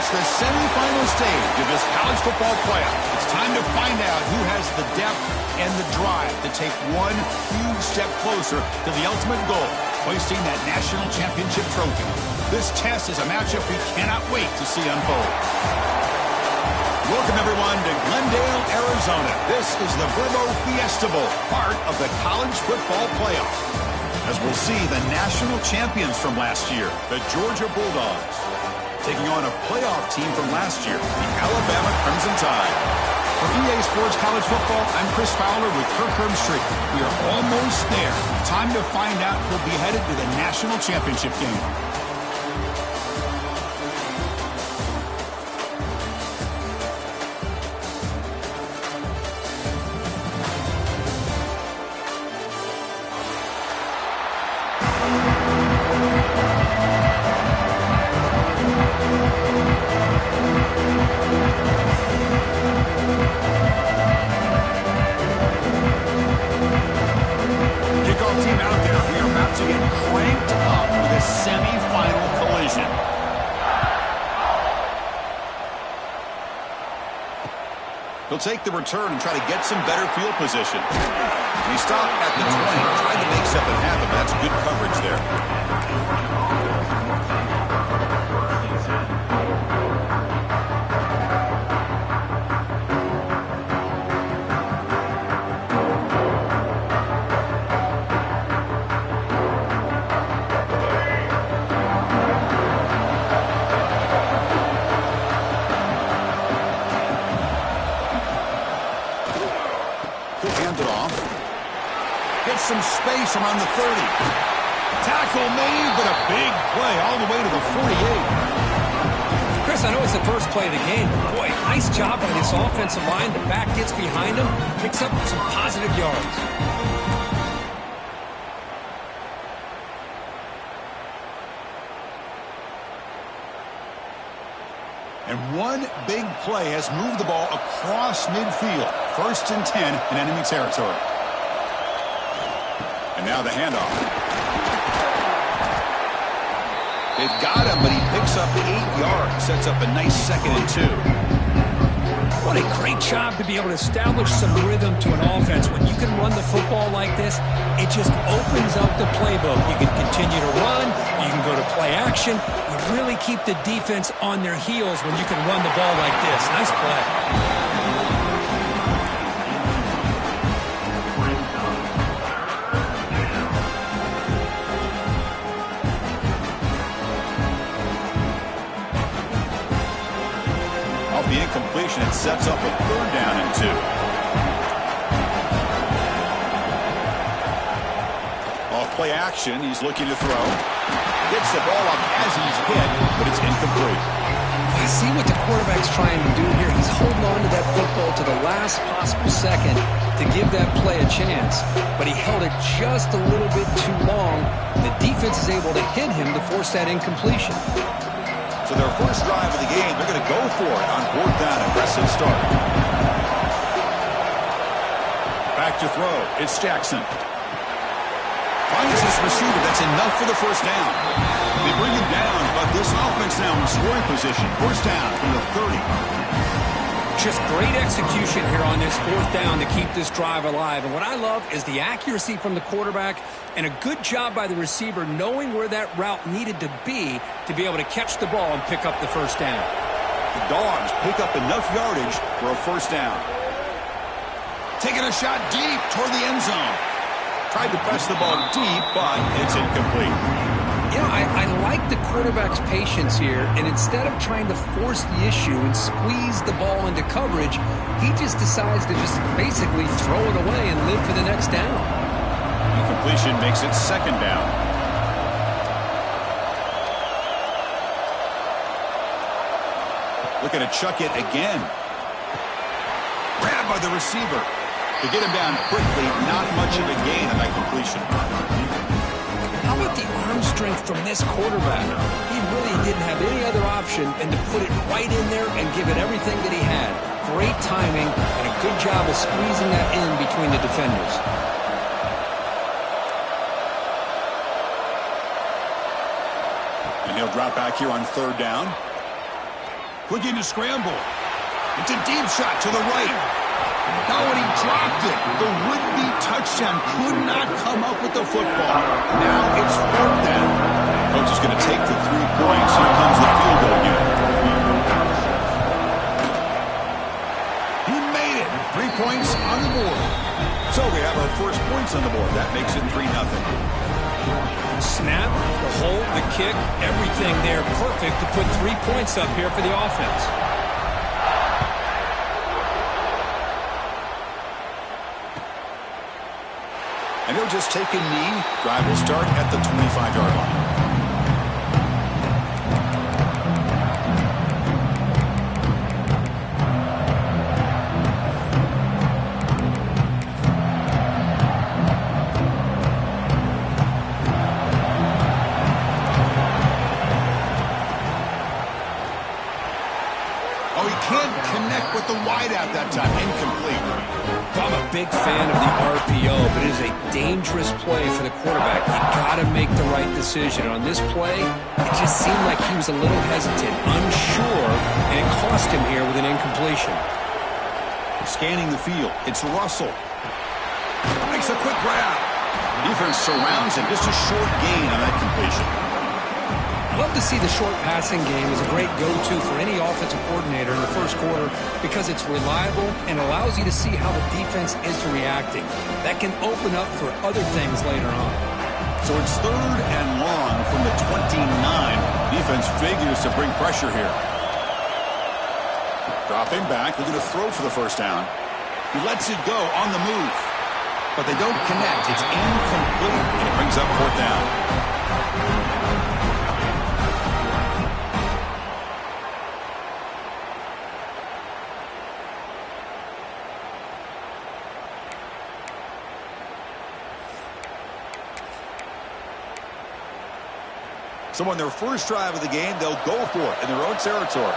It's the semifinal stage of this college football playoff. It's time to find out who has the depth and the drive to take one huge step closer to the ultimate goal, hoisting that national championship trophy. This test is a matchup we cannot wait to see unfold. Welcome, everyone, to Glendale, Arizona. This is the Verbo Fiesta Bowl, part of the college football playoff. As we'll see the national champions from last year, the Georgia Bulldogs, taking on a playoff team from last year, the Alabama Crimson Tide. For EA Sports College Football, I'm Chris Fowler with Kirk Herbstreit. We are almost there. Time to find out who'll be headed to the national championship game. He'll take the return and try to get some better field position. And he stopped at the 20, trying to make something happen. That's good coverage there. Some space around the 30. Tackle made, but a big play all the way to the 48. Chris, I know it's the first play of the game, but boy, nice job by this offensive line. The back gets behind him, picks up some positive yards. And one big play has moved the ball across midfield. 1st and 10 in enemy territory. And now the handoff. They've got him, but he picks up 8 yards. Sets up a nice 2nd and 2. What a great job to be able to establish some rhythm to an offense. When you can run the football like this, it just opens up the playbook. You can continue to run. You can go to play action. You really keep the defense on their heels when you can run the ball like this. Nice play. The incompletion, it sets up a 3rd down and 2. Off play action, he's looking to throw. Gets the ball up as he's hit, but it's incomplete. I see what the quarterback's trying to do here. He's holding on to that football to the last possible second to give that play a chance, but he held it just a little bit too long. The defense is able to hit him to force that incompletion. So their first drive of the game, they're going to go for it on 4th down. Aggressive start. Back to throw. It's Jackson. Finds this receiver. That's enough for the 1st down. They bring him down, but this offense now in scoring position. 1st down from the 30. Just great execution here on this 4th down to keep this drive alive. And what I love is the accuracy from the quarterback and a good job by the receiver knowing where that route needed to be able to catch the ball and pick up the 1st down. The Dogs pick up enough yardage for a 1st down. Taking a shot deep toward the end zone. Tried to press the ball deep, but it's incomplete. You know, I like the quarterback's patience here, and instead of trying to force the issue and squeeze the ball into coverage, he just decides to just basically throw it away and live for the next down. Incompletion makes it 2nd down. Looking to chuck it again. Grabbed by the receiver. To get him down quickly, not much of a gain on that completion. How about the arm strength from this quarterback? He really didn't have any other option than to put it right in there and give it everything that he had. Great timing and a good job of squeezing that in between the defenders. And he'll drop back here on 3rd down. Looking to scramble. It's a deep shot to the right. Oh, and he dropped it. The would-be touchdown could not come up with the football. Now it's 4th down. Coach is going to take the 3 points. Here comes the field goal unit. He made it. 3 points on the board. So we have our first points on the board. That makes it 3-0. Snap, the hold, the kick, everything there perfect to put 3 points up here for the offense. And he'll just take a knee. Drive will start at the 25-yard line. Oh, he can't connect with the wideout that time. Incomplete. I'm a big fan of the RPO, but it is a dangerous play for the quarterback. You got to make the right decision. On this play, it just seemed like he was a little hesitant, unsure, and it cost him here with an incompletion. Scanning the field. It's Russell. Makes a quick grab. Defense surrounds him. Just a short gain on that completion. I love to see the short passing game as a great go-to for any offensive coordinator in the first quarter because it's reliable and allows you to see how the defense is reacting. That can open up for other things later on. So it's 3rd and long from the 29. Defense figures to bring pressure here. Dropping back, looking to throw for the first down. He lets it go on the move. But they don't connect. It's incomplete, and it brings up 4th down. So on their first drive of the game, they'll go for it in their own territory.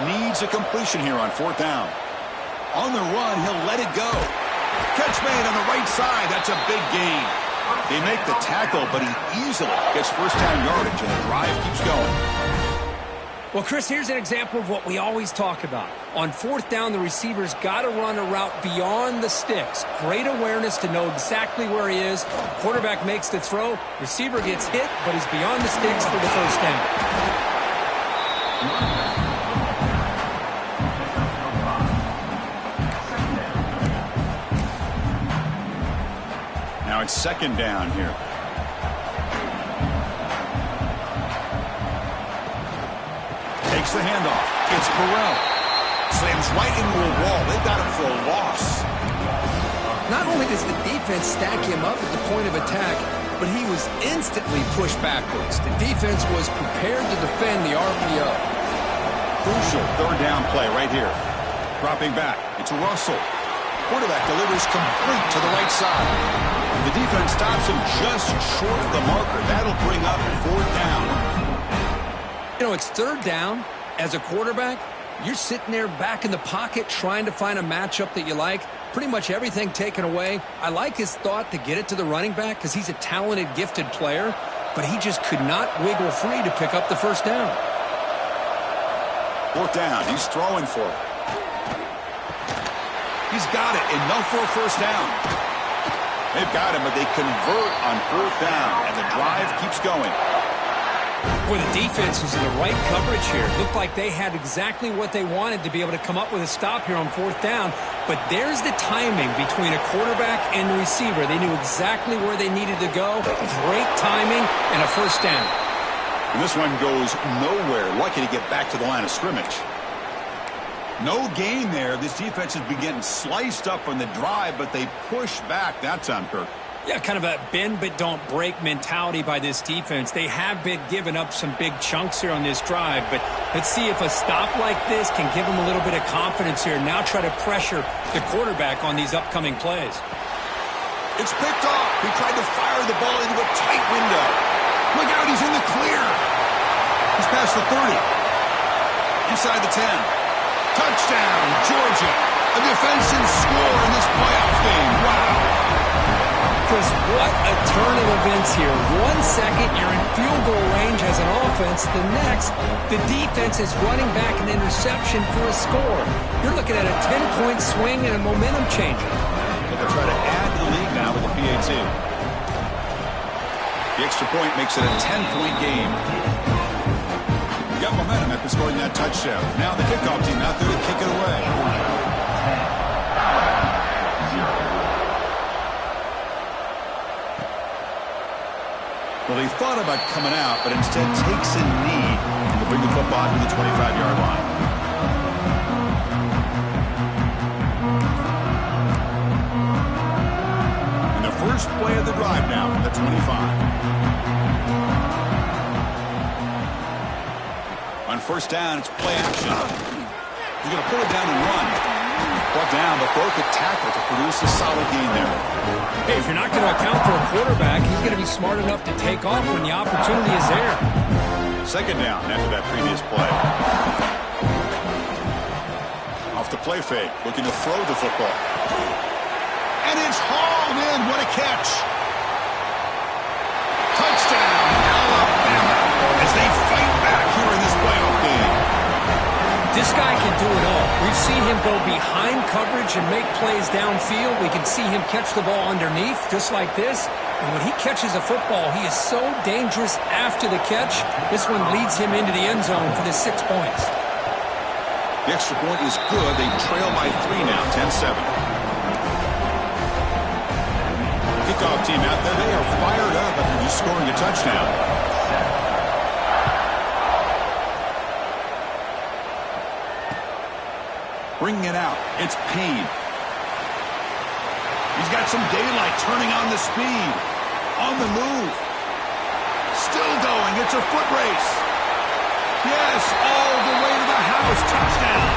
Needs a completion here on 4th down. On the run, he'll let it go. Catch made on the right side. That's a big gain. They make the tackle, but he easily gets first down yardage, and the drive keeps going. Well, Chris, here's an example of what we always talk about. On 4th down, the receiver's got to run a route beyond the sticks. Great awareness to know exactly where he is. Quarterback makes the throw. Receiver gets hit, but he's beyond the sticks for the first down. Now it's 2nd down here. Takes the handoff. It's Burrell. Slams right into a wall. They got him for a loss. Not only does the defense stack him up at the point of attack, but he was instantly pushed backwards. The defense was prepared to defend the RPO. Crucial 3rd down play right here. Dropping back. It's Russell. Quarterback delivers complete to the right side. The defense stops him just short of the marker. That'll bring up 4th down. You know, it's 3rd down. As a quarterback, you're sitting there back in the pocket trying to find a matchup that you like. Pretty much everything taken away. I like his thought to get it to the running back because he's a talented, gifted player, but he just could not wiggle free to pick up the first down. 4th down. He's throwing for it. He's got it. Enough for a first down. They've got him, but they convert on 4th down, and the drive keeps going. Boy, the defense was in the right coverage here. Looked like they had exactly what they wanted to be able to come up with a stop here on 4th down. But there's the timing between a quarterback and the receiver. They knew exactly where they needed to go. Great timing and a first down. And this one goes nowhere. Lucky to get back to the line of scrimmage. No gain there. This defense has been getting sliced up on the drive, but they push back that time, Kirk. Yeah, kind of a bend but don't break mentality by this defense. They have been giving up some big chunks here on this drive, but let's see if a stop like this can give them a little bit of confidence here. Now try to pressure the quarterback on these upcoming plays. It's picked off. He tried to fire the ball into a tight window. Look out, he's in the clear. He's past the 30. Inside the 10. Touchdown, Georgia. A defensive score in this playoff game. Wow. Chris, what a turn of events here. 1 second, you're in field goal range as an offense. The next, the defense is running back an interception for a score. You're looking at a 10-point swing and a momentum changer. So they'll try to add to the lead now with the PAT. The extra point makes it a 10-point game. Got momentum after scoring that touchdown. Now the kickoff team out there to kick it away. Well, he thought about coming out, but instead takes a knee to bring the football to the 25-yard line. And the first play of the drive now from the 25. On first down, it's play action. He's going to pull it down and run. Brought down, but broke a tackle to produce a solid gain there. Hey, if you're not going to account for a quarterback, he's going to be smart enough to take off when the opportunity is there. Second down after that previous play. Off the play fake, looking to throw the football. And it's hauled in. What a catch. Touchdown, Alabama, as they fight back here in this playoff game. This guy can do it all. We've seen him go behind coverage and make plays downfield. We can see him catch the ball underneath, just like this. And when he catches a football, he is so dangerous after the catch. This one leads him into the end zone for the 6 points. The extra point is good. They trail by 3 now, 10-7. Kickoff team out there. They are fired up after just scoring a touchdown. Bringing it out. It's Payne. He's got some daylight turning on the speed. On the move. Still going. It's a foot race. Yes, all the way to the house. Touchdown.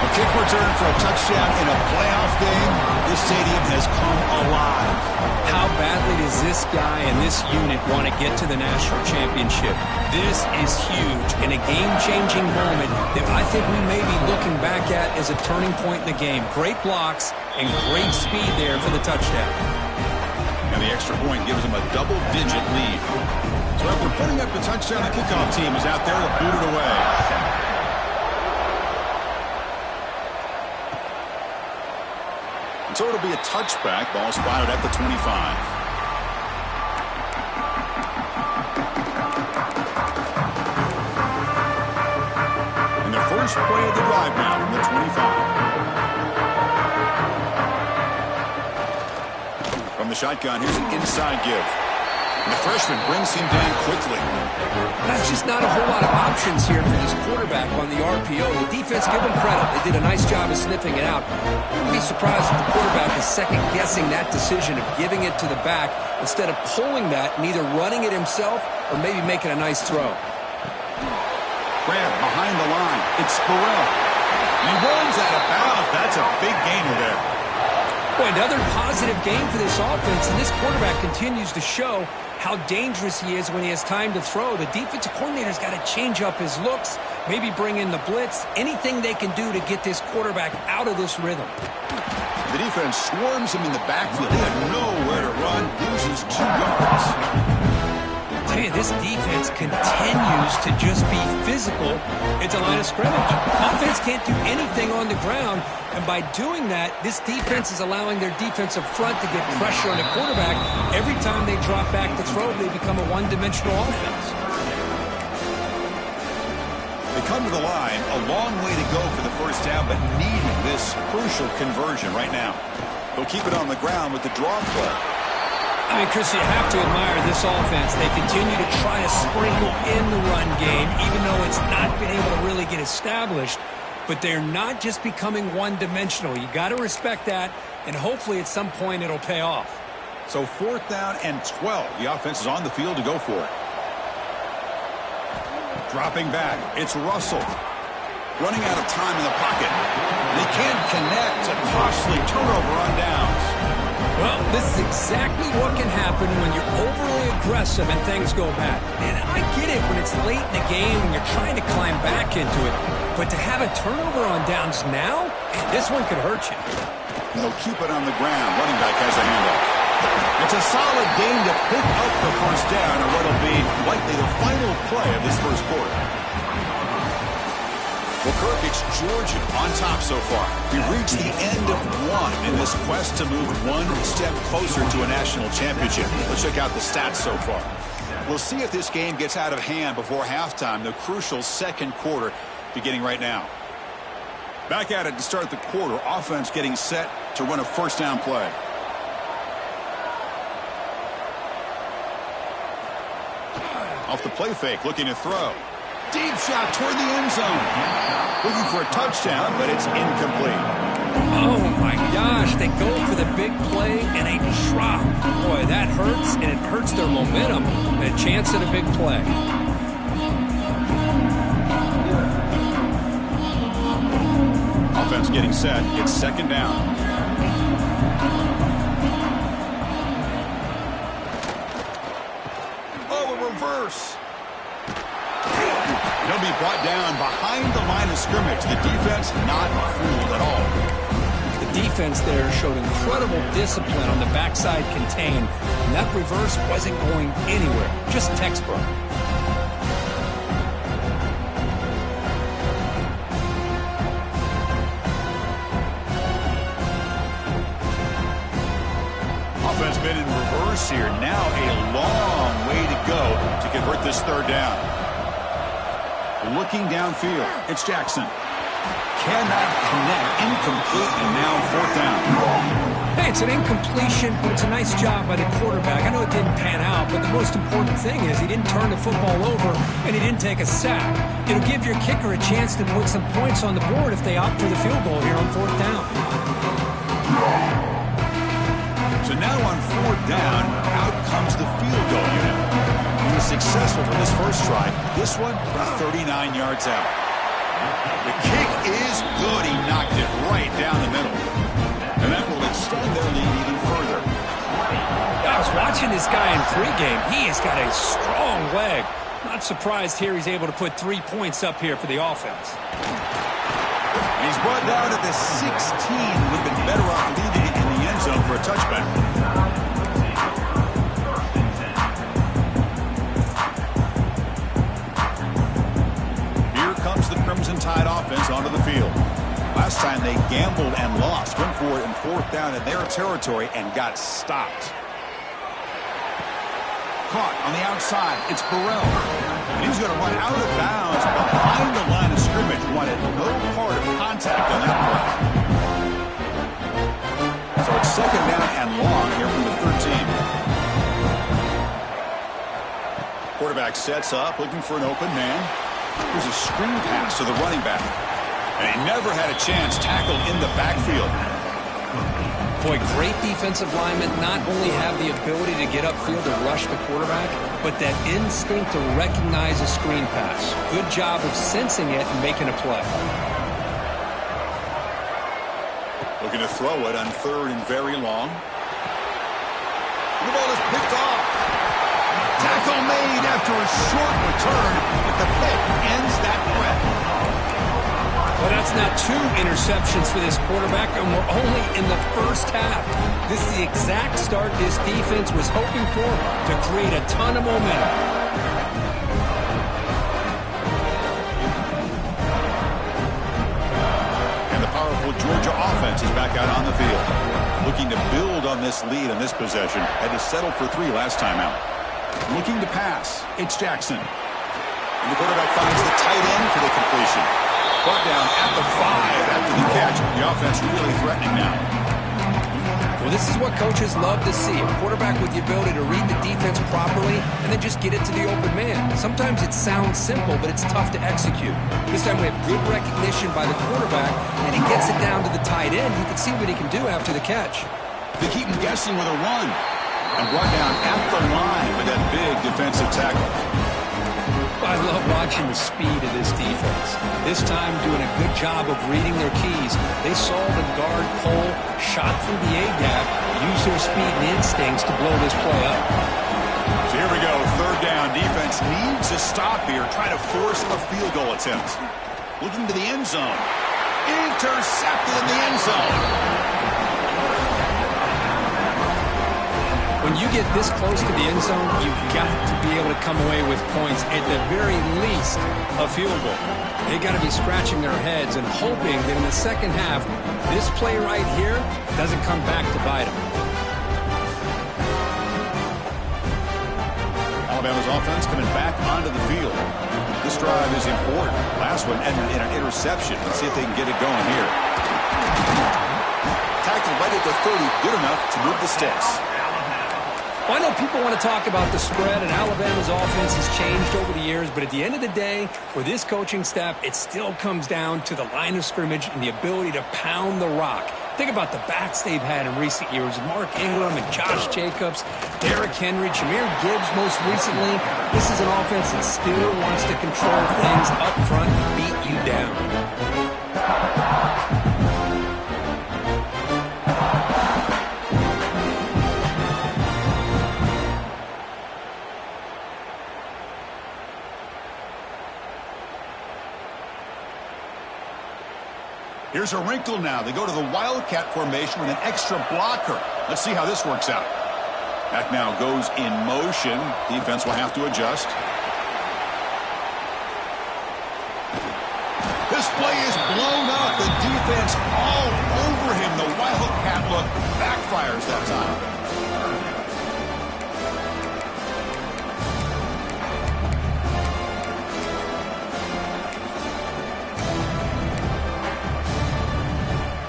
A kick return for a touchdown in a playoff game. This stadium has come alive. How badly does this guy and this unit want to get to the national championship? This is huge and a game-changing moment that I think we may be looking back at as a turning point in the game. Great blocks and great speed there for the touchdown. And the extra point gives them a double-digit lead. So after putting up the touchdown, the kickoff team is out there to boot it away. And so it'll be a touchback. Ball spotted at the 25. And the first play of the drive now from the 25. From the shotgun, here's an inside give. And the freshman brings him down quickly. That's just not a whole lot of options here for this quarterback on the RPO. The defense, give them credit. They did a nice job of sniffing it out. Wouldn't be surprised if the quarterback is second-guessing that decision of giving it to the back instead of pulling that and either running it himself or maybe making a nice throw. Grab behind the line. It's Burrell. He runs out of bounds. That's a big gainer there. Boy, another positive game for this offense, and this quarterback continues to show how dangerous he is when he has time to throw. The defensive coordinator's got to change up his looks, maybe bring in the blitz, anything they can do to get this quarterback out of this rhythm. The defense swarms him in the backfield. He had nowhere to run, loses 2 yards. Tell you, this defense continues to just be physical at the line of scrimmage. Offense can't do anything on the ground, and by doing that, this defense is allowing their defensive front to get pressure on the quarterback. Every time they drop back to throw, they become a one-dimensional offense. They come to the line, a long way to go for the first down, but needing this crucial conversion right now. They'll keep it on the ground with the draw play. I mean, Chris, you have to admire this offense. They continue to try to sprinkle in the run game, even though it's not been able to really get established. But they're not just becoming one-dimensional. You got to respect that, and hopefully at some point it'll pay off. So 4th down and 12. The offense is on the field to go for it. Dropping back, it's Russell. Running out of time in the pocket. They can't connect. A costly turnover on downs. Well, this is exactly what can happen when you're overly aggressive and things go bad. And I get it when it's late in the game and you're trying to climb back into it. But to have a turnover on downs now, this one could hurt you. They'll keep it on the ground. Running back has a handoff. It's a solid gain to pick up the first down on what will be likely the final play of this first quarter. Well, Kirk, it's Georgia on top so far. We've reached the end of one in this quest to move one step closer to a national championship. Let's check out the stats so far. We'll see if this game gets out of hand before halftime, the crucial second quarter beginning right now. Back at it to start the quarter. Offense getting set to run a first down play. Off the play fake, looking to throw. Deep shot toward the end zone. Looking for a touchdown, but it's incomplete. Oh, my gosh. They go for the big play and a drop. Boy, that hurts, and it hurts their momentum. A chance at a big play. Offense getting set. It's second down. Oh, a reverse. He'll be brought down behind the line of scrimmage. The defense not fooled at all. The defense there showed incredible discipline on the backside contain, and that reverse wasn't going anywhere. Just textbook. Offense been in reverse here. Now a long way to go to convert this third down. Looking downfield, it's Jackson. Cannot connect, incomplete, and now fourth down. Hey, it's an incompletion, but it's a nice job by the quarterback. I know it didn't pan out, but the most important thing is he didn't turn the football over, and he didn't take a sack. It'll give your kicker a chance to put some points on the board if they opt for the field goal here on fourth down. So now on fourth down, out comes the field goal unit. He was successful for this first try. This one, 39 yards out. The kick is good. He knocked it right down the middle. And that will extend their lead even further. I was watching this guy in pregame. He has got a strong leg. Not surprised here he's able to put 3 points up here for the offense. And he's brought down at the 16. Would have been better off leaving it in the end zone for a touchback. Crimson Tide offense onto the field. Last time they gambled and lost. Went for it in fourth down in their territory and got stopped. Caught on the outside. It's Burrell. And he's going to run out of bounds behind the line of scrimmage. Wanted no part of contact on that play. So it's second down and long here from the 13. Quarterback sets up, looking for an open man. Here's a screen pass to the running back. And he never had a chance tackled in the backfield. Boy, great defensive linemen not only have the ability to get upfield and rush the quarterback, but that instinct to recognize a screen pass. Good job of sensing it and making a play. Looking to throw it on third and very long. The ball is picked off. Tackle made after a short return, but the pick ends that threat. Well, that's not 2 interceptions for this quarterback, and we're only in the first half. This is the exact start this defense was hoping for to create a ton of momentum. And the powerful Georgia offense is back out on the field. Looking to build on this lead in this possession. Had to settle for 3 last time out. Looking to pass. It's Jackson. And the quarterback finds the tight end for the completion. Brought down at the 5 after the catch. The offense really threatening now. Well, this is what coaches love to see. A quarterback with the ability to read the defense properly and then just get it to the open man. Sometimes it sounds simple, but it's tough to execute. This time we have good recognition by the quarterback, and he gets it down to the tight end. You can see what he can do after the catch. They keep him guessing with a run. And brought down at the line with that big defensive tackle. I love watching the speed of this defense. This time doing a good job of reading their keys. They saw the guard pull, shot through the A-gap, used their speed and instincts to blow this play up. So here we go, third down. Defense needs a stop here. Try to force a field goal attempt. Looking to the end zone. Intercepted in the end zone. when you get this close to the end zone, you've got to be able to come away with points, at the very least a field goal. They got to be scratching their heads and hoping that in the second half, this play right here doesn't come back to bite them. Alabama's offense coming back onto the field. This drive is important. Last one ended in an interception. Let's see if they can get it going here. Tackled right at the 30, good enough to move the sticks. Well, I know people want to talk about the spread, and Alabama's offense has changed over the years, but at the end of the day, for this coaching staff, it still comes down to the line of scrimmage and the ability to pound the rock. Think about the backs they've had in recent years. Mark Ingram and Josh Jacobs, Derrick Henry, Jahmyr Gibbs most recently. This is an offense that still wants to control things up front and beat you down. Here's a wrinkle now. They go to the Wildcat formation with an extra blocker. Let's see how this works out. Back now goes in motion. Defense will have to adjust. This play is blown up. The defense all over him. The Wildcat look backfires that time.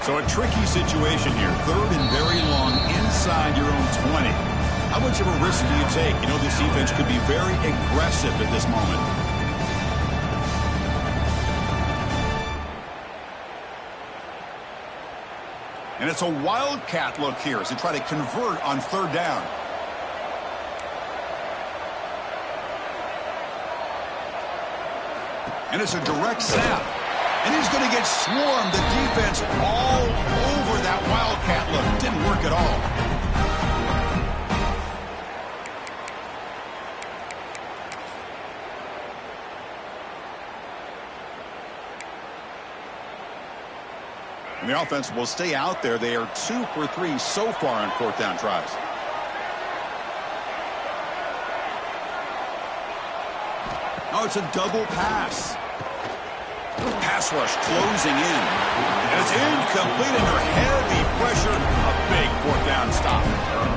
So a tricky situation here. 3rd and very long inside your own 20. How much of a risk do you take? You know, this defense could be very aggressive at this moment. And it's a Wildcat look here as they try to convert on 3rd down. And it's a direct snap. And he's going to get swarmed. The defense all over that Wildcat look. Didn't work at all. And the offense will stay out there. They are 2 for 3 so far on 4th down tries. Oh, it's a double pass. Pass rush closing in. And it's incomplete under heavy pressure. A big 4th down stop.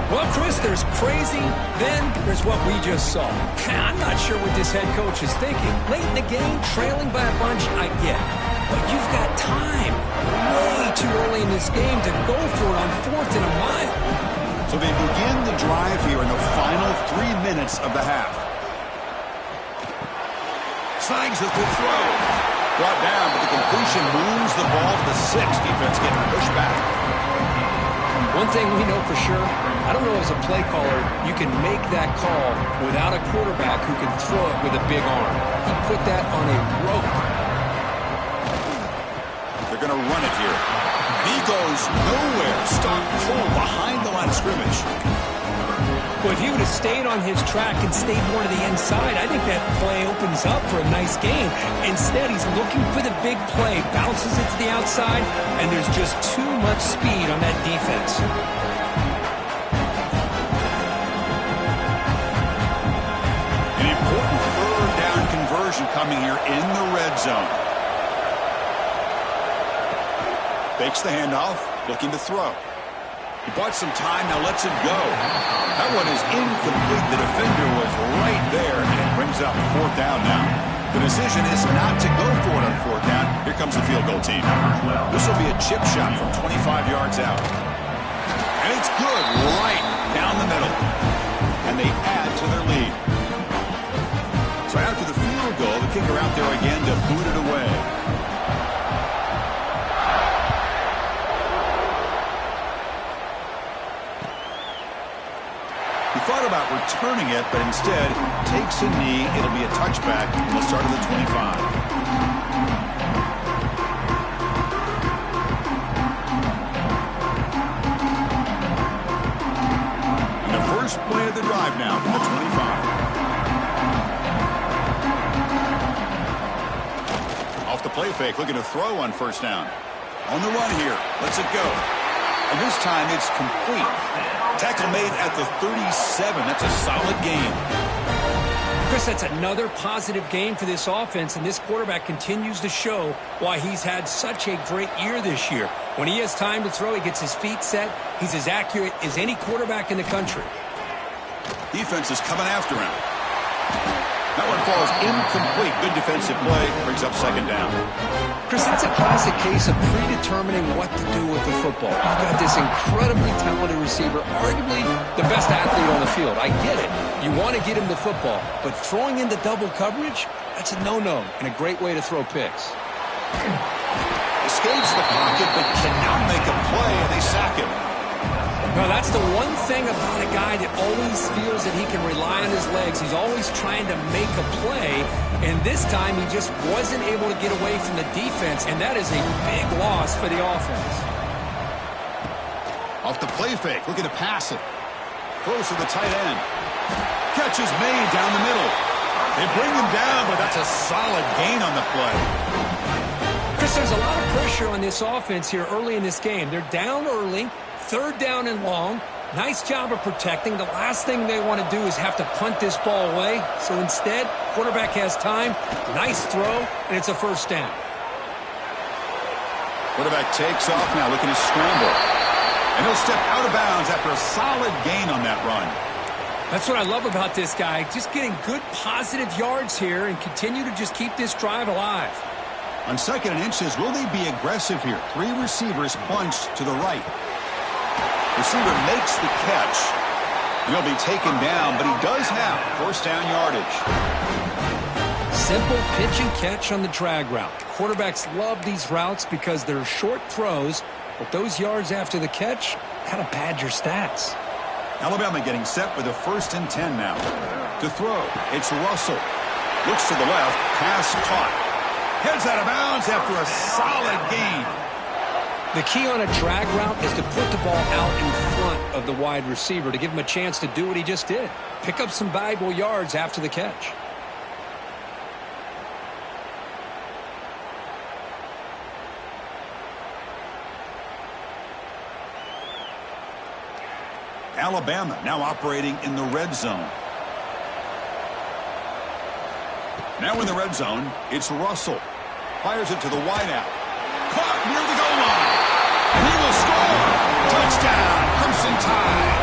Well, Chris, there's crazy, then there's what we just saw. I'm not sure what this head coach is thinking. Late in the game, trailing by a bunch, I get it. But you've got time way too early in this game to go for it on 4th and a mile. So they begin the drive here in the final 3 minutes of the half. Signs with the throw. Brought down, but the completion moves the ball to the 6. Defense getting pushed back. One thing we know for sure, I don't know as a play caller, you can make that call without a quarterback who can throw it with a big arm. He put that on a rope. They're going to run it here. He goes nowhere. Stuck cold behind the line of scrimmage. Well, if he would have stayed on his track and stayed more to the inside, I think that play opens up for a nice game. Instead, he's looking for the big play, bounces it to the outside, and there's just too much speed on that defense. An important 3rd down conversion coming here in the red zone. Fakes the handoff, looking to throw. He bought some time, now lets it go. That one is incomplete. The defender was right there, and it brings up 4th down now. The decision is not to go for it on 4th down. Here comes the field goal team. This will be a chip shot from 25 yards out. And it's good, right down the middle. And they add to their lead. So after the field goal, the kicker out there again to boot it away. Thought about returning it, but instead takes a knee. It'll be a touchback from the start of the 25. And the first play of the drive now from the 25. Off the play fake, looking to throw on 1st down. On the run here. Lets it go. And this time it's complete. Tackle made at the 37. That's a solid gain. Chris, that's another positive game for this offense, and this quarterback continues to show why he's had such a great year this year. When he has time to throw, he gets his feet set. He's as accurate as any quarterback in the country. Defense is coming after him. That one falls incomplete. Good defensive play. Brings up second down. Chris, that's a classic case of predetermining what to do with the football. You've got this incredibly talented receiver, arguably the best athlete on the field. I get it. You want to get him the football, but throwing into double coverage, that's a no-no and a great way to throw picks. Escapes the pocket, but cannot make a play, and they sack him. Now, that's the one thing about a guy that always feels that he can rely on his legs. He's always trying to make a play, and this time he just wasn't able to get away from the defense, and that is a big loss for the offense. Off the play fake, looking to pass it. Throws to the tight end. Catch is made down the middle. They bring him down, but that's a solid gain on the play. Chris, there's a lot of pressure on this offense here early in this game. They're down early. Third down and long. Nice job of protecting. The last thing they want to do is have to punt this ball away. So instead, quarterback has time. Nice throw, and it's a first down. Quarterback takes off now, looking to scramble. And he'll step out of bounds after a solid gain on that run. That's what I love about this guy. Just getting good positive yards here and continue to just keep this drive alive. On second and inches, will they be aggressive here? Three receivers bunched to the right. Receiver makes the catch. He'll be taken down, but he does have first down yardage. Simple pitch and catch on the drag route. Quarterbacks love these routes because they're short throws, but those yards after the catch kind of pad your stats. Alabama getting set with a 1st and 10 now. To throw, it's Russell. Looks to the left, pass caught. Heads out of bounds after a solid gain. The key on a drag route is to put the ball out in front of the wide receiver to give him a chance to do what he just did. Pick up some valuable yards after the catch. Alabama now operating in the red zone. Now in the red zone, it's Russell. Fires it to the wideout. Caught near the goal line. And he will score. Touchdown, Crimson Tide.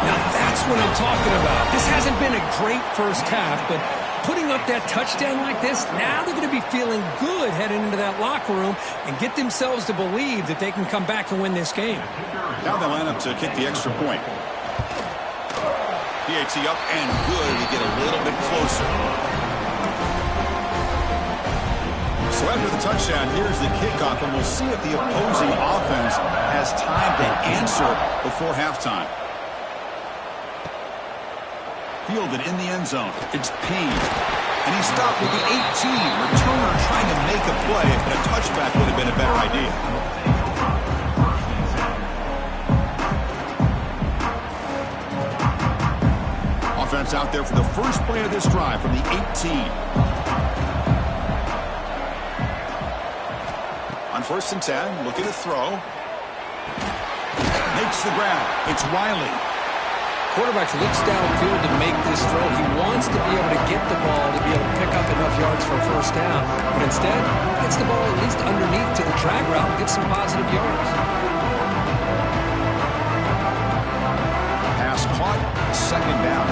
Now that's what I'm talking about. This hasn't been a great first half, but putting up that touchdown like this, now they're going to be feeling good heading into that locker room and get themselves to believe that they can come back and win this game. Now they line up to kick the extra point. PAT up and good to get a little bit closer. So after the touchdown, here's the kickoff, and we'll see if the opposing offense has time to answer before halftime. Fielded in the end zone. It's Payne. And he stopped with the 18. Returner trying to make a play, but a touchback would have been a better idea. Offense out there for the first play of this drive from the 18. On 1st and 10, looking to throw. Makes the grab. It's Riley. Quarterback looks downfield to make this throw. He wants to be able to get the ball to be able to pick up enough yards for a first down. But instead, gets the ball at least underneath to the drag route and gets some positive yards. Pass caught. Second down.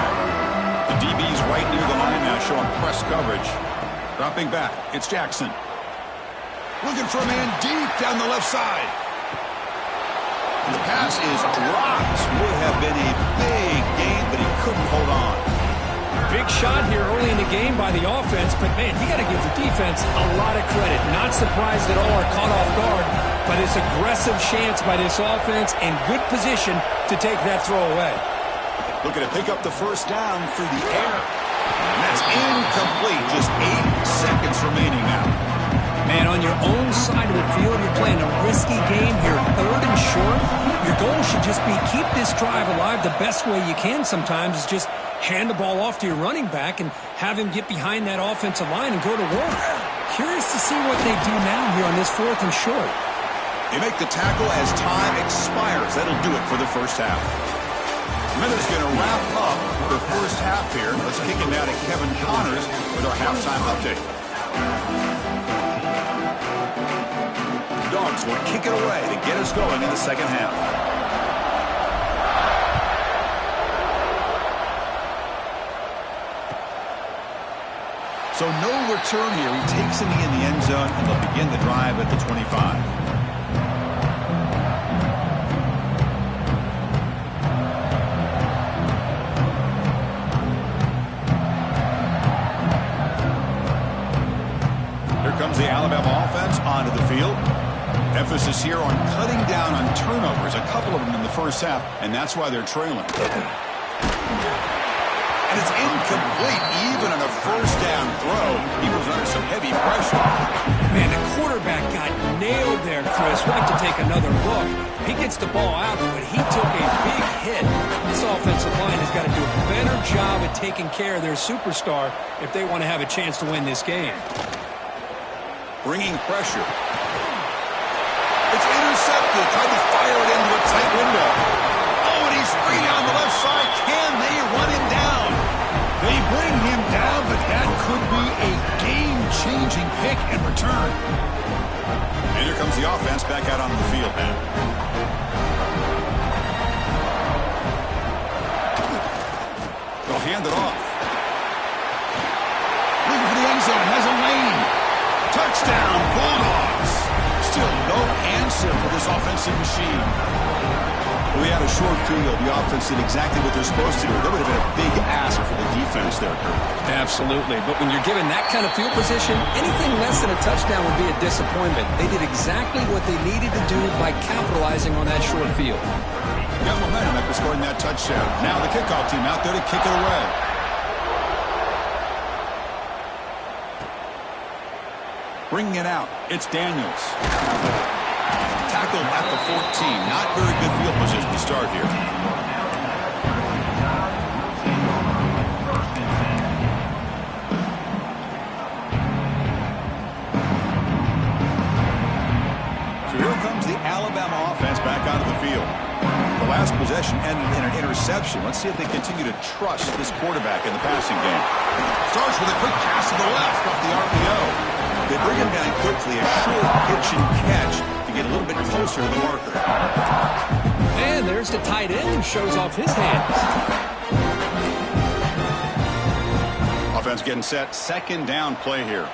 The DB's right near the line now, showing press coverage. Dropping back. It's Jackson. Looking for a man deep down the left side. And the pass is dropped. Would have been a big gain, but he couldn't hold on. Big shot here early in the game by the offense, but man, you got to give the defense a lot of credit. Not surprised at all or caught off guard by this aggressive chance by this offense and good position to take that throw away. Looking to pick up the first down through the air. And that's incomplete. Just 8 seconds remaining now. Man, on your own side of the field, you're playing a risky game here, 3rd and short. Your goal should just be keep this drive alive the best way you can sometimes is just hand the ball off to your running back and have him get behind that offensive line and go to work. Curious to see what they do now here on this 4th and short. They make the tackle as time expires. That'll do it for the first half. Miller's going to wrap up the first half here. Let's kick it now to Kevin Connors with our halftime update. Dogs will kick it away to get us going in the second half. So no return here. He takes a knee in the end zone, and they'll begin the drive at the 25. Comes the Alabama offense onto the field. Emphasis here on cutting down on turnovers, a couple of them in the first half, and that's why they're trailing. And it's incomplete even on a first down throw. He was under some heavy pressure. Man, the quarterback got nailed there, Chris. We'll have to take another look. He gets the ball out, but he took a big hit. This offensive line has got to do a better job at taking care of their superstar if they want to have a chance to win this game. Bringing pressure. It's intercepted. Tried to fire it into a tight window. Oh, and he's free down the left side. Can they run him down? They bring him down, but that could be a game-changing pick and return. And here comes the offense back out onto the field now. They'll hand it off. Looking for the end zone. Has a lane. Touchdown, Bulldogs. Still no answer for this offensive machine. We had a short field. The offense did exactly what they're supposed to do. That would have been a big ask for the defense there, Kurt. Absolutely. But when you're given that kind of field position, anything less than a touchdown would be a disappointment. They did exactly what they needed to do by capitalizing on that short field. Got momentum after scoring that touchdown. Now the kickoff team out there to kick it away. Bringing it out, it's Daniels. Tackled at the 14. Not very good field position to start here. So here comes the Alabama offense back onto the field. The last possession ended in an interception. Let's see if they continue to trust this quarterback in the passing game. Starts with a quick pass to the left off the RPO. They bring him down quickly, a short pitch and catch to get a little bit closer to the marker. And there's the tight end who shows off his hands. Offense getting set. Second down play here.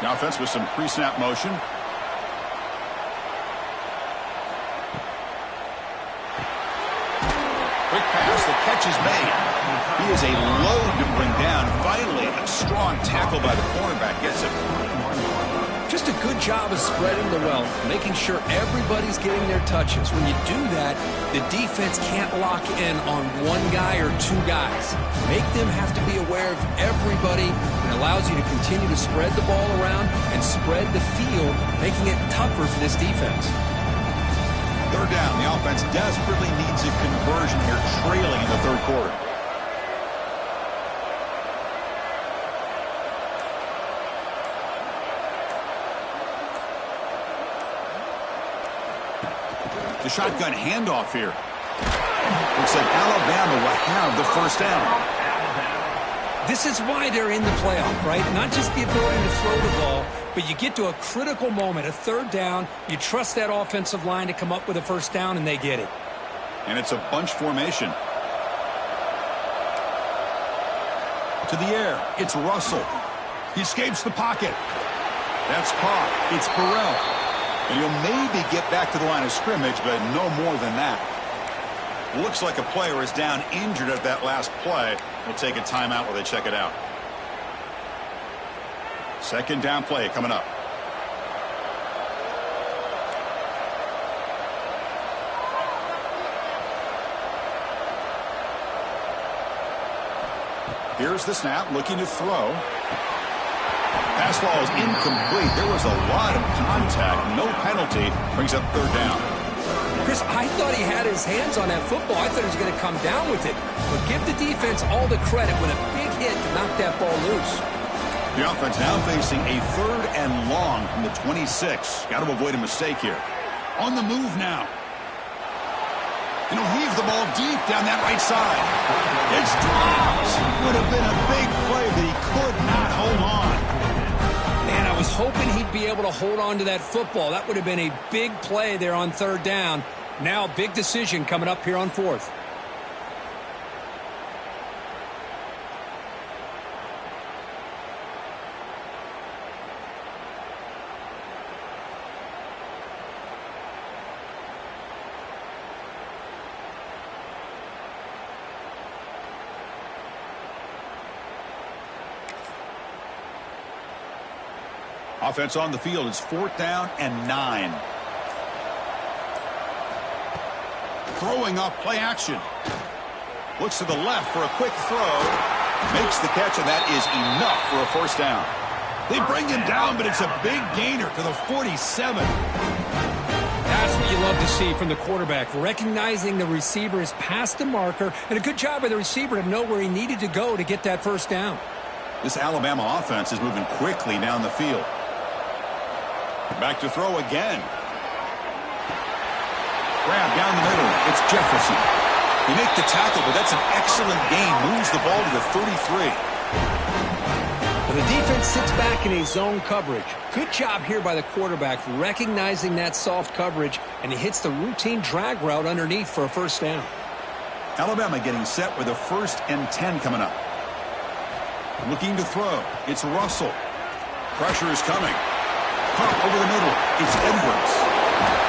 The offense with some pre-snap motion. Quick pass. The catch is made. He is a load to bring down. Finally, a strong tackle by the cornerback gets him. Just a good job of spreading the wealth, making sure everybody's getting their touches. When you do that, the defense can't lock in on one guy or two guys. Make them have to be aware of everybody. It allows you to continue to spread the ball around and spread the field, making it tougher for this defense. Third down. The offense desperately needs a conversion here, trailing in the third quarter. The shotgun handoff here. Looks like Alabama will have the first down. This is why they're in the playoff, right? Not just the ability to throw the ball, but you get to a critical moment, a third down. You trust that offensive line to come up with a first down, and they get it. And it's a bunch formation. To the air. It's Russell. He escapes the pocket. That's caught. It's Burrell. And he'll maybe get back to the line of scrimmage, but no more than that. Looks like a player is down injured at that last play. We'll take a timeout while they check it out. Second down play coming up. Here's the snap, looking to throw. Pass ball is incomplete. There was a lot of contact. No penalty. Brings up third down. Chris, I thought he had his hands on that football. I thought he was going to come down with it. But give the defense all the credit when a big hit to knock that ball loose. The offense now facing a 3rd and long from the 26. Got to avoid a mistake here. On the move now. And he'll heave the ball deep down that right side. It's dropped. Would have been a big play, but he could not hold on. Man, I was hoping he'd be able to hold on to that football. That would have been a big play there on 3rd down. Now, big decision coming up here on 4th. Offense on the field is 4th down and 9. Throwing off play action. Looks to the left for a quick throw. Makes the catch, and that is enough for a 1st down. They bring him down, but it's a big gainer to the 47. That's what you love to see from the quarterback, recognizing the receiver is past the marker, and a good job by the receiver to know where he needed to go to get that 1st down. This Alabama offense is moving quickly down the field. Back to throw again. Grab down the middle. It's Jefferson. They make the tackle, but that's an excellent gain. Moves the ball to the 33. Well, the defense sits back in a zone coverage. Good job here by the quarterback, recognizing that soft coverage, and he hits the routine drag route underneath for a 1st down. Alabama getting set with a 1st and 10 coming up. Looking to throw. It's Russell. Pressure is coming. Pump over the middle. It's Edwards.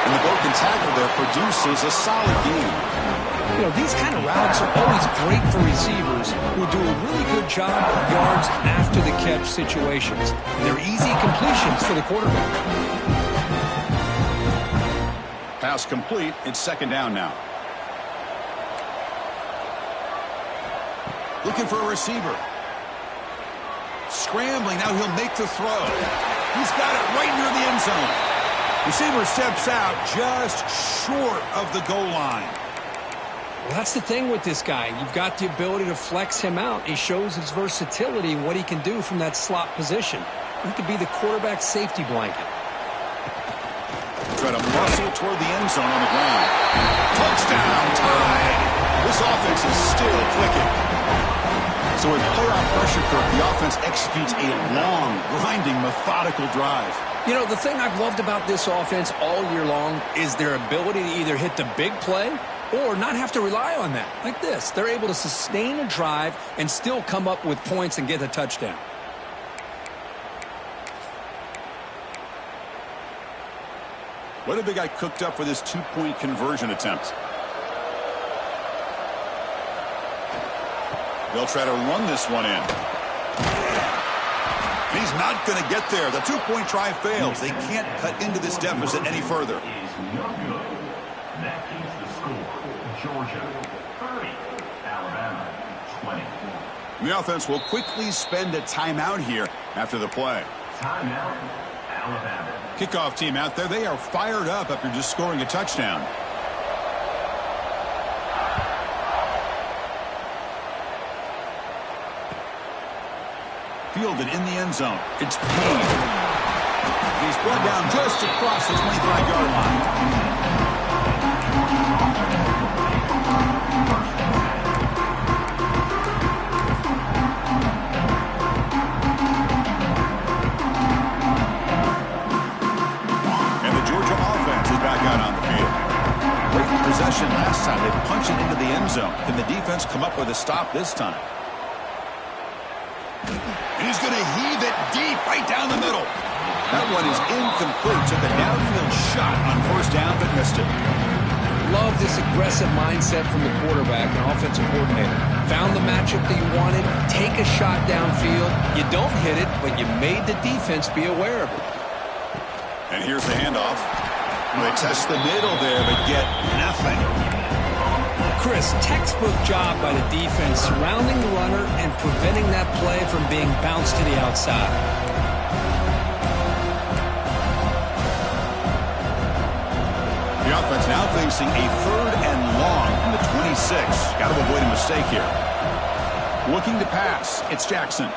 And the broken tackle there produces a solid gain. You know, these kind of routes are always great for receivers who do a really good job of yards after the catch situations. And they're easy completions for the quarterback. Pass complete. It's 2nd down now. Looking for a receiver. Scrambling. Now he'll make the throw. He's got it right near the end zone. Receiver steps out just short of the goal line. Well, that's the thing with this guy. You've got the ability to flex him out. He shows his versatility and what he can do from that slot position. He could be the quarterback's safety blanket. Try to muscle toward the end zone on the ground. Touchdown, tied. This offense is still clicking. So with playoff pressure, Kirk, the offense executes a long, grinding, methodical drive. You know, the thing I've loved about this offense all year long is their ability to either hit the big play or not have to rely on that. Like this. They're able to sustain a drive and still come up with points and get a touchdown. What have the guy cooked up for this 2-point conversion attempt? They'll try to run this one in. He's not going to get there. The 2-point try fails. They can't cut into this deficit any further. That keeps the score. Georgia 30, Alabama 20. The offense will quickly spend a timeout here after the play. Timeout, Alabama. Kickoff team out there. They are fired up after just scoring a touchdown. Fielded in the end zone. It's Payne. He's brought down just across the 25-yard line. And the Georgia offense is back out on the field. Great possession last time. They punched it into the end zone. Can the defense come up with a stop this time? He's going to heave it deep right down the middle. That one is incomplete. Took a downfield shot on 1st down, but missed it. Love this aggressive mindset from the quarterback and offensive coordinator. Found the matchup that you wanted. Take a shot downfield. You don't hit it, but you made the defense be aware of it. And here's the handoff. They test the middle there, but get nothing. Chris, textbook job by the defense surrounding the runner and preventing that play from being bounced to the outside. The offense now facing a 3rd and long from the 26. Got to avoid a mistake here. Looking to pass. It's Jackson.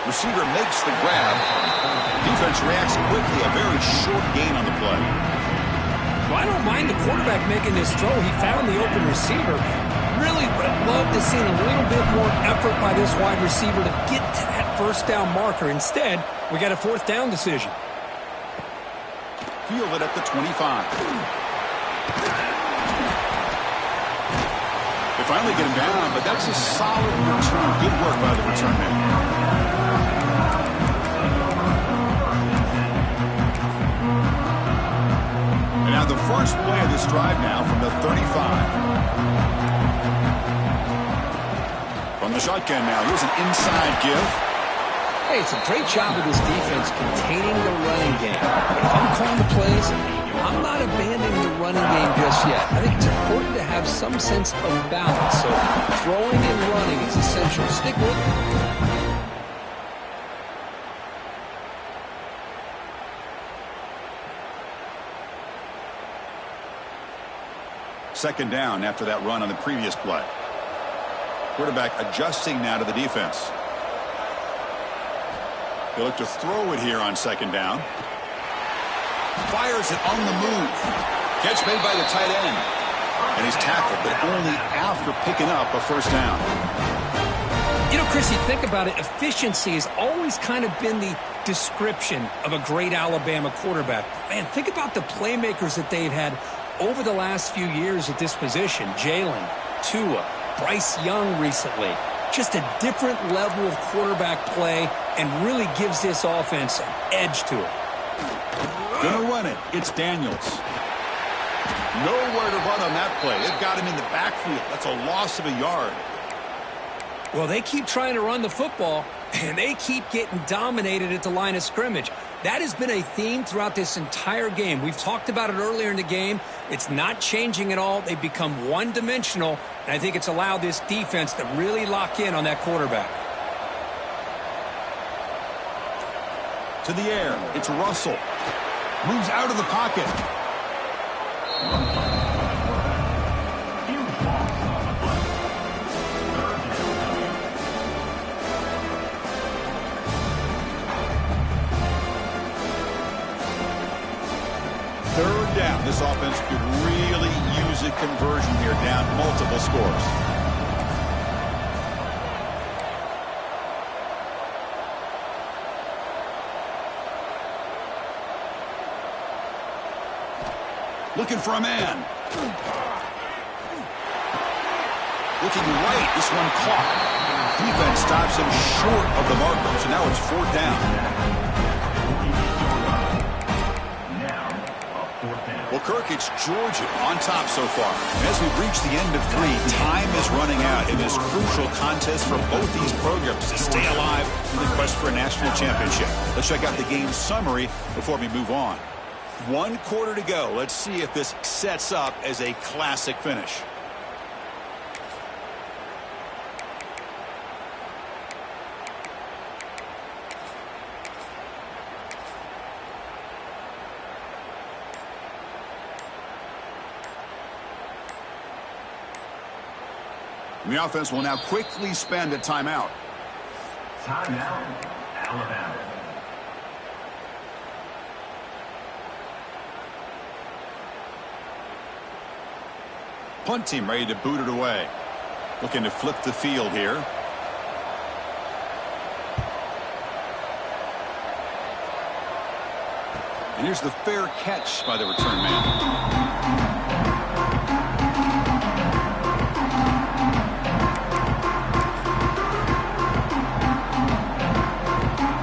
Receiver makes the grab. Defense reacts quickly. A very short gain on the play. Well, I don't mind the quarterback making this throw. He found the open receiver. Really would have loved to see a little bit more effort by this wide receiver to get to that first down marker. Instead, we got a fourth down decision. Fielded at the 25. They finally get him down, but that's a solid return. Good work by the return man. And now the first play of this drive now from the 35. From the shotgun now, here's an inside give. Hey, it's a great job of this defense containing the running game. But if I'm calling the plays, I'm not abandoning the running game just yet. I think it's important to have some sense of balance. So throwing and running is essential. Stick with it. Second down after that run on the previous play. Quarterback adjusting now to the defense. He'll look to throw it here on second down. Fires it on the move. Catch made by the tight end. And he's tackled, but only after picking up a first down. You know, Chris, you think about it, efficiency has always kind of been the description of a great Alabama quarterback. Man, think about the playmakers that they've had over the last few years at this position. Jalen, Tua, Bryce Young recently. Just a different level of quarterback play and really gives this offense an edge to it. Gonna run it. It's Daniels. Nowhere to run on that play. They've got him in the backfield. That's a loss of a yard. Well, they keep trying to run the football, and they keep getting dominated at the line of scrimmage. That has been a theme throughout this entire game. We've talked about it earlier in the game. It's not changing at all. They've become one-dimensional, and I think it's allowed this defense to really lock in on that quarterback. To the air. It's Russell. Moves out of the pocket. Third down. This offense could really use a conversion here, down multiple scores. Looking for a man. Looking right. This one caught. Defense stops him short of the marker. So now it's fourth down. Well, Kirk, it's Georgia on top so far. And as we've reached the end of three, time is running out in this crucial contest for both these programs to stay alive in the quest for a national championship. Let's check out the game summary before we move on. 1 quarter to go. Let's see if this sets up as a classic finish. And the offense will now quickly spend a timeout. Timeout, Alabama. Punt team ready to boot it away. Looking to flip the field here. And here's the fair catch by the return man.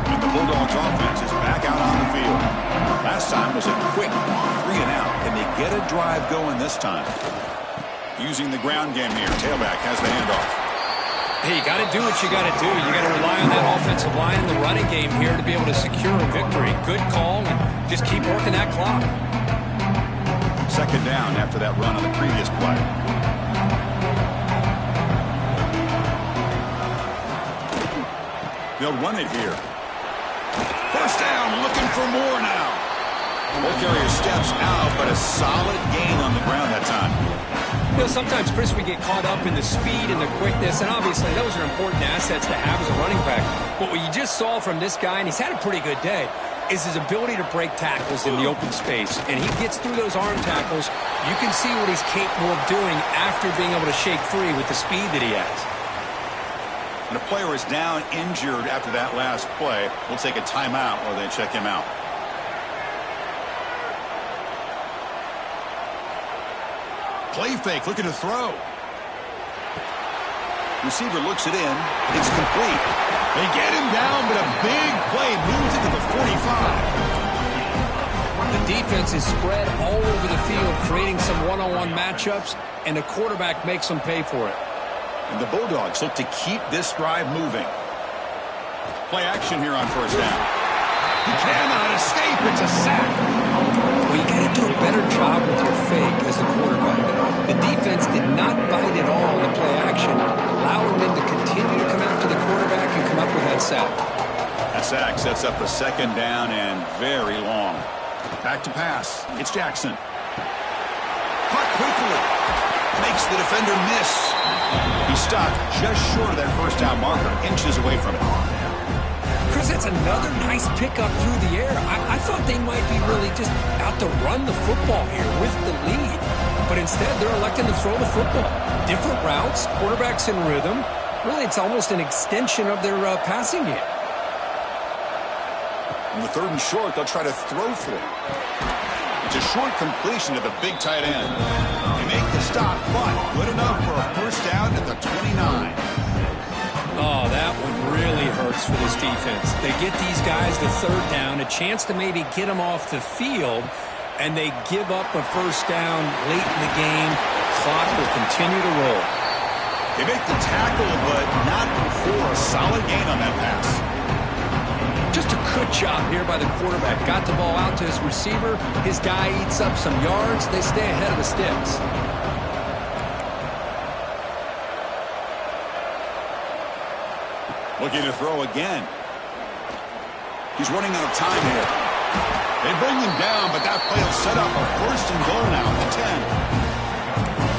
And the Bulldogs offense is back out on the field. Last time was a quick 3 and out. Can they get a drive going this time? Using the ground game here. Tailback has the handoff. Hey, you got to do what you got to do. You got to rely on that offensive line and the running game here to be able to secure a victory. Good call, and just keep working that clock. Second down after that run on the previous play. They'll run it here. First down, looking for more now. Ball carrier steps out, but a solid gain on the ground that time. Well, sometimes, Chris, we get caught up in the speed and the quickness, and obviously those are important assets to have as a running back. But what you just saw from this guy, and he's had a pretty good day, is his ability to break tackles in the open space. And he gets through those arm tackles. You can see what he's capable of doing after being able to shake free with the speed that he has. And a player is down injured after that last play. We'll take a timeout while they check him out. Play fake, looking to throw. Receiver looks it in. It's complete. They get him down, but a big play moves it to the 45. The defense is spread all over the field, creating some one-on-one matchups, and the quarterback makes them pay for it. And the Bulldogs look to keep this drive moving. Play action here on first down. He cannot escape. It's a sack. Well, you got to do a better job with your fake as the quarterback. The defense did not bite at all in the play action, allowing them to continue to come after the quarterback and come up with that sack. That sack sets up a second down and very long. Back to pass. It's Jackson. Caught quickly. Makes the defender miss. He stopped just short of that first down marker, inches away from it. Chris, that's another nice pickup through the air. I thought they might be really just out to run the football here with the lead. But instead, they're electing to throw the football. Different routes, quarterbacks in rhythm. Really, it's almost an extension of their passing game. On the third and short, they'll try to throw for it. It's a short completion to the big tight end. They make the stop, but good enough for a first down at the 29. Oh, that one really hurts for this defense. They get these guys to third down, a chance to maybe get them off the field, and they give up a first down late in the game. The clock will continue to roll. They make the tackle, but not before a solid gain on that pass. Just a good job here by the quarterback. Got the ball out to his receiver. His guy eats up some yards. They stay ahead of the sticks. Looking to throw again. He's running out of time here. They bring him down, but that play will set up a first and goal now at the 10.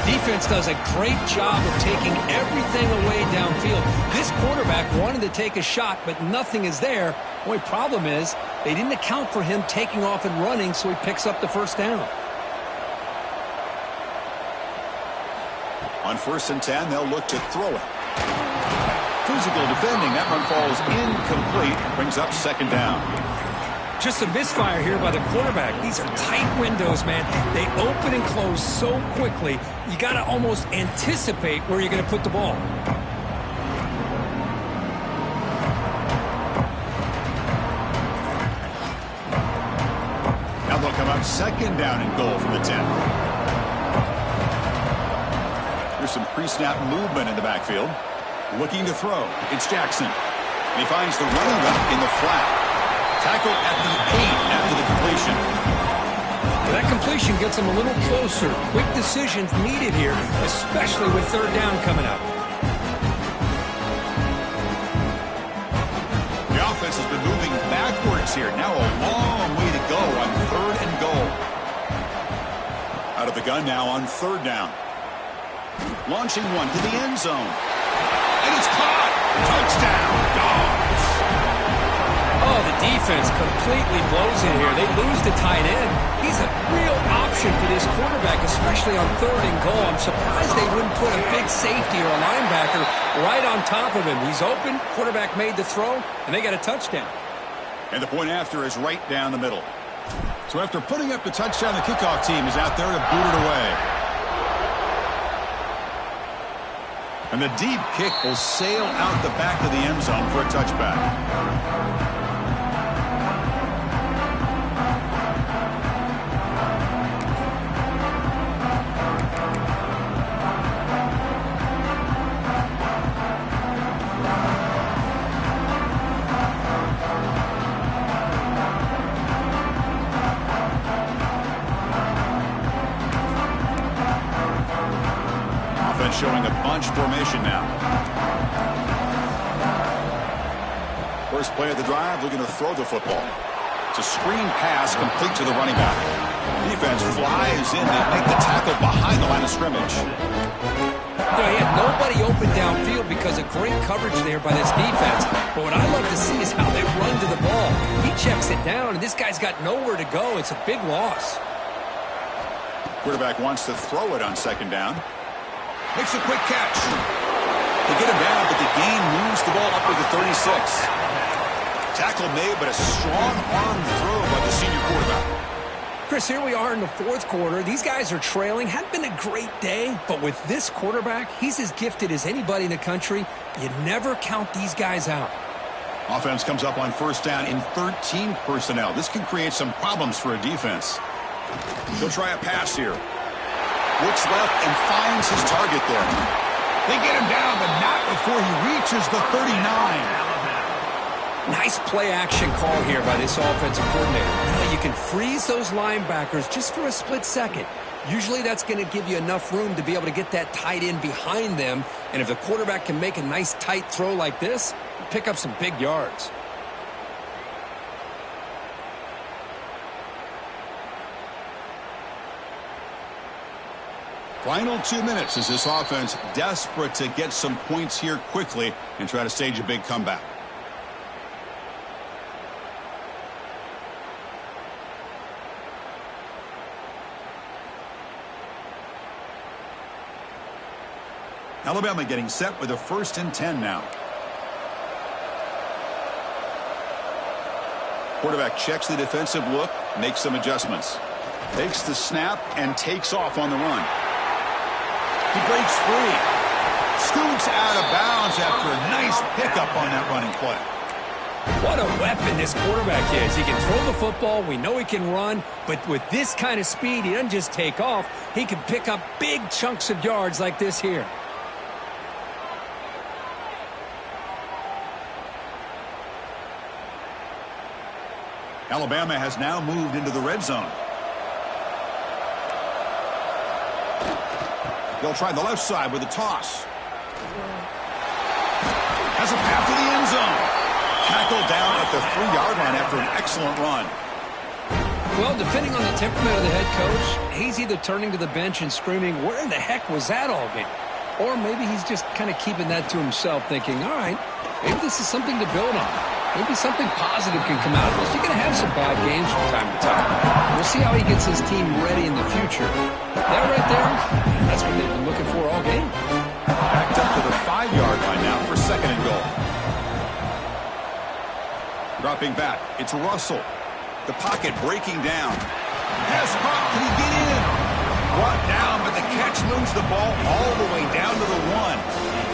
Defense does a great job of taking everything away downfield. This quarterback wanted to take a shot, but nothing is there. The only problem is they didn't account for him taking off and running, so he picks up the first down. On first and 10, they'll look to throw it. Physical defending. That one falls incomplete. Brings up second down. Just a misfire here by the quarterback. These are tight windows, man. They open and close so quickly, you got to almost anticipate where you're going to put the ball. Now they'll come up second down and goal from the 10. There's some pre-snap movement in the backfield. Looking to throw. It's Jackson. And he finds the running back in the flat. Tackled at the 8 after the completion. Well, that completion gets them a little closer. Quick decisions needed here, especially with third down coming up. The offense has been moving backwards here. Now a long way to go on third and goal. Out of the gun now on third down. Launching one to the end zone. And it's caught. Touchdown, Dogs. Oh, the defense completely blows it here. They lose the tight end. He's a real option for this quarterback, especially on third and goal. I'm surprised they wouldn't put a big safety or a linebacker right on top of him. He's open. Quarterback made the throw, and they got a touchdown. And the point after is right down the middle. So after putting up the touchdown, the kickoff team is out there to boot it away. And the deep kick will sail out the back of the end zone for a touchback. Showing a bunch formation now. First play of the drive, looking to throw the football. It's a screen pass complete to the running back. Defense flies in. They make the tackle behind the line of of scrimmage. He had nobody open downfield because of great coverage there by this defense. But what I love to see is how they run to the ball. He checks it down, and this guy's got nowhere to go. It's a big loss. Quarterback wants to throw it on second down. Makes a quick catch. They get him down, but the gain moves the ball up to the 36. Tackle made, but a strong arm throw by the senior quarterback. Chris, here we are in the fourth quarter. These guys are trailing. Hadn't been a great day, but with this quarterback, he's as gifted as anybody in the country. You never count these guys out. Offense comes up on first down in 13 personnel. This can create some problems for a defense. He'll try a pass here. Looks left and finds his target there. They get him down, but not before he reaches the 39. Nice play-action call here by this offensive coordinator. You can freeze those linebackers just for a split second. Usually that's going to give you enough room to be able to get that tight end behind them. And if the quarterback can make a nice tight throw like this, pick up some big yards. Final 2 minutes as this offense desperate to get some points here quickly and try to stage a big comeback. Alabama getting set with a 1st and 10 now. Quarterback checks the defensive look, makes some adjustments. Takes the snap and takes off on the run. He breaks free. Scoots out of bounds after a nice pickup on that running play. What a weapon this quarterback is. He can throw the football. We know he can run. But with this kind of speed, he doesn't just take off. He can pick up big chunks of yards like this here. Alabama has now moved into the red zone. They'll try the left side with a toss. Has a path to the end zone. Tackled down at the 3-yard line after an excellent run. Well, depending on the temperament of the head coach, he's either turning to the bench and screaming, where in the heck was that all game? Or maybe he's just kind of keeping that to himself, thinking, all right, maybe this is something to build on. Maybe something positive can come out of this. You're going to have some bad games from time to time. We'll see how he gets his team ready in the future. That right there, that's what they've been looking for all game. Backed up to the 5-yard line now for 2nd and goal. Dropping back, it's Russell. The pocket breaking down. Pass caught, can he get in? Brought down, but the catch moves the ball all the way down to the 1.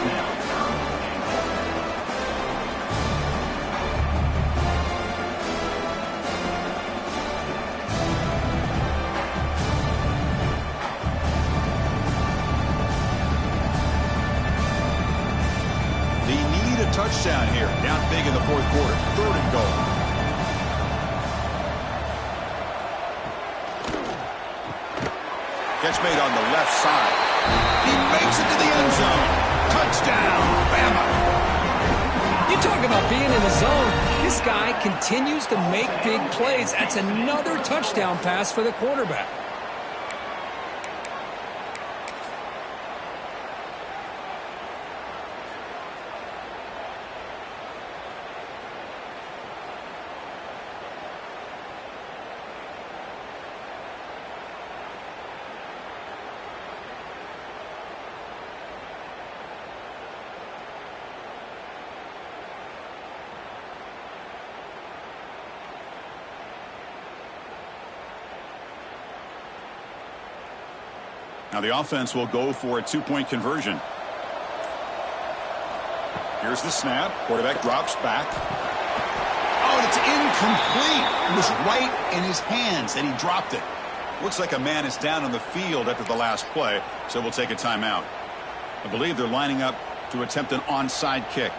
Touchdown here, down big in the 4th quarter. 3rd and goal. Catch made on the left side. He makes it to the end zone. Touchdown, Bama. You talk about being in the zone. This guy continues to make big plays. That's another touchdown pass for the quarterback. Now the offense will go for a 2-point conversion. Here's the snap. Quarterback drops back. Oh, and it's incomplete. It was right in his hands, and he dropped it. Looks like a man is down on the field after the last play, so we'll take a timeout. I believe they're lining up to attempt an onside kick.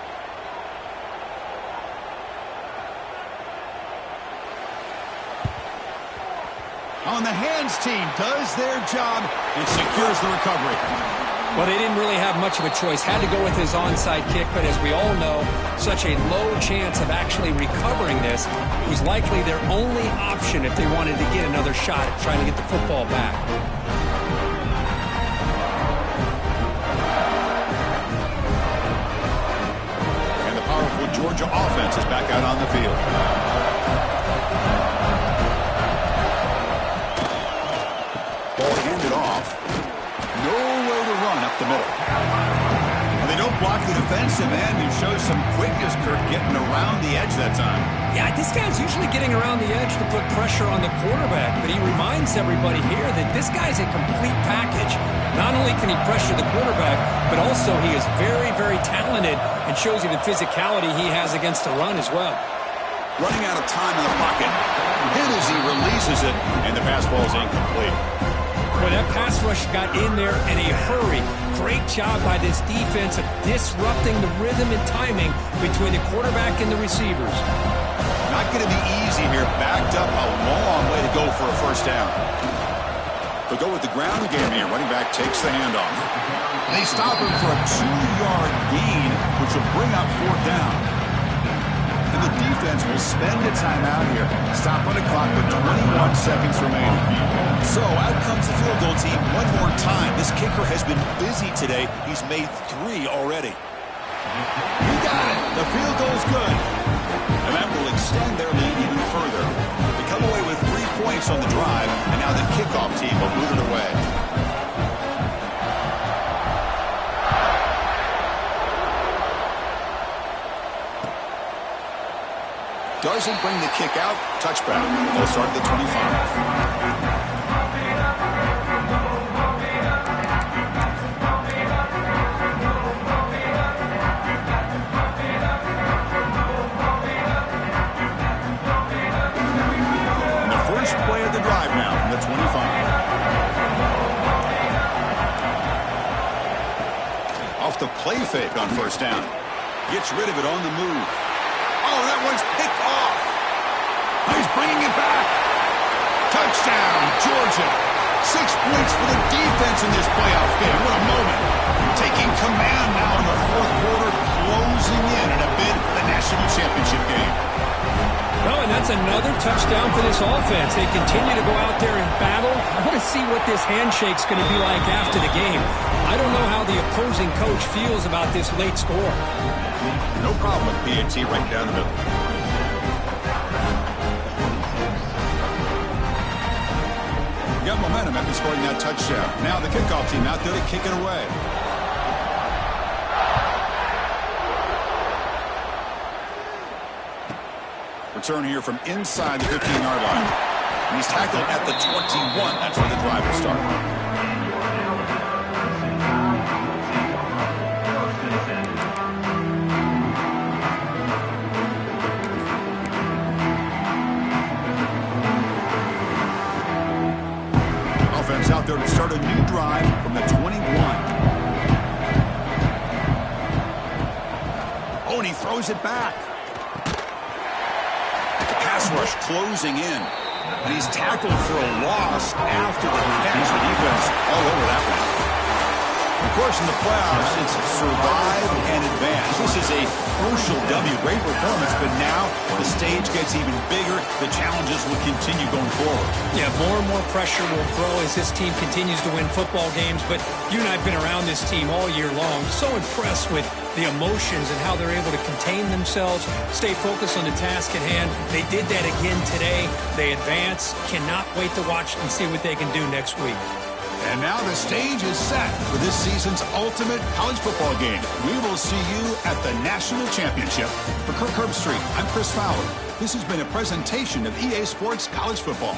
On the hands team does their job and secures the recovery. Well, they didn't really have much of a choice. Had to go with his onside kick, but as we all know, such a low chance of actually recovering this. It was likely their only option if they wanted to get another shot at trying to get the football back. out on the field. Ball handed off. Nowhere to run up the middle. And they don't block the defensive end, who shows some quickness, Kirk, getting around the edge that time. Yeah, this guy's usually getting around the edge to put pressure on the quarterback, but he reminds everybody here that this guy's a complete package. Not only can he pressure the quarterback, but also he is very, very talented and shows you the physicality he has against the run as well. Running out of time in the pocket. Hit as he releases it, and the pass ball is incomplete. Well, that pass rush got in there in a hurry. Great job by this defense of disrupting the rhythm and timing between the quarterback and the receivers. Not going to be easy here. Backed up, a long way to go for a first down. They'll go with the ground game here. Running back takes the handoff. They stop him for a 2-yard gain, which will bring up fourth down. And the defense will spend a timeout here. Stop on the clock with 21 seconds remaining. So out comes the field goal team one more time. This kicker has been busy today. He's made 3 already. You got it. The field goal's good. And that will extend their lead even further. They come away with 3 points on the drive, and now the kickoff team will move it away. Doesn't bring the kick out. Touchback. They'll start at the 25. Play of the drive now from the 25. Off the play fake on first down. Gets rid of it on the move. Oh, that one's picked off. He's bringing it back. Touchdown, Georgia. 6 points for the defense in this playoff game. What a moment. Taking command now in the fourth quarter, closing in a bid for the national championship game. Oh, and that's another touchdown for this offense. They continue to go out there and battle. I want to see what this handshake's going to be like after the game. I don't know how the opposing coach feels about this late score. No problem with PAT right down the middle. Got momentum after scoring that touchdown. Now the kickoff team out there to kick it away. Return here from inside the 15-yard line. And he's tackled at the 21. That's where the drive will start. Offense out there to start a new drive from the 21. Oh, and he throws it back. Pass rush closing in. And he's tackled for a loss after the catch. The defense all over that one. Of course, in the playoffs, it's survive and advance. This is a crucial W. Great performance, but now the stage gets even bigger. The challenges will continue going forward. Yeah, more and more pressure will grow as this team continues to win football games. But you and I have been around this team all year long. So impressed with the emotions and how they're able to contain themselves, stay focused on the task at hand. They did that again today. They advance. Cannot wait to watch and see what they can do next week. And now the stage is set for this season's ultimate college football game. We will see you at the National Championship. For Kirk Herbstreit, I'm Chris Fowler. This has been a presentation of EA Sports College Football.